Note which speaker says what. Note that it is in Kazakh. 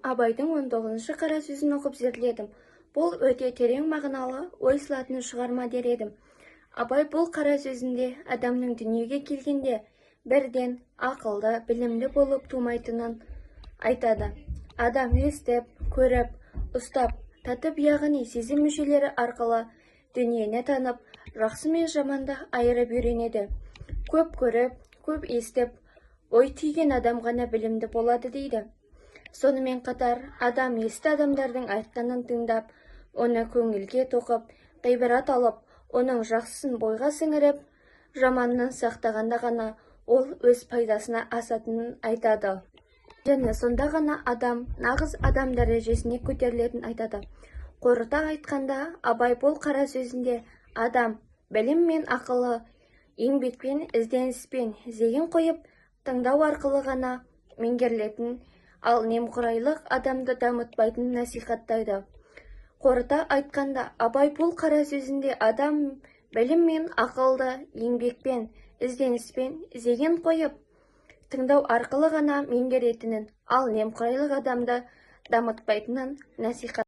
Speaker 1: Абайдың 19 қара сөзін оқып зерделедім. Бұл өте терең мағыналы ой салатын шығарма дер едім. Абай бұл қара сөзінде адамның дүниеге келгенде бірден ақылды, білімді болып тумайтынын айтады. Адам естіп, көріп, ұстап, татып, яғни сезім мүшелері арқылы дүниені танып, жақсы мен жаманды айырып үйренеді. Көп көріп, көп естіп, ой түйген адам ғана білімді болады дейді. Сонымен қатар, адам есті адамдардың айтқанын тыңдап, оны көңілге тоқып, ғибрат алып, оның жақсысын бойға сіңіріп, жаманын сақтағанда ғана ол өз пайдасына асатынын айтады. Және сонда ғана адам нағыз адам дәрежесіне көтерілетінін айтады. Қорыта айтқанда, Абай бұл қара сөзінде адам білім мен ақылы, еңбекпен, ізденіспен зейін қойып, тыңдау арқылы ғана меңгерілетін, ал немқұрайлық адамды дамытпайтын насихаттайды. Қорыта айтқанда, Абай бұл қара сөзінде адам білім мен ақылды, еңбекпен, ізденіспен зейін қойып, тыңдау арқылы ғана меңгеретінін, ал немқұрайлық адамды дамытпайтынын насихаттайды.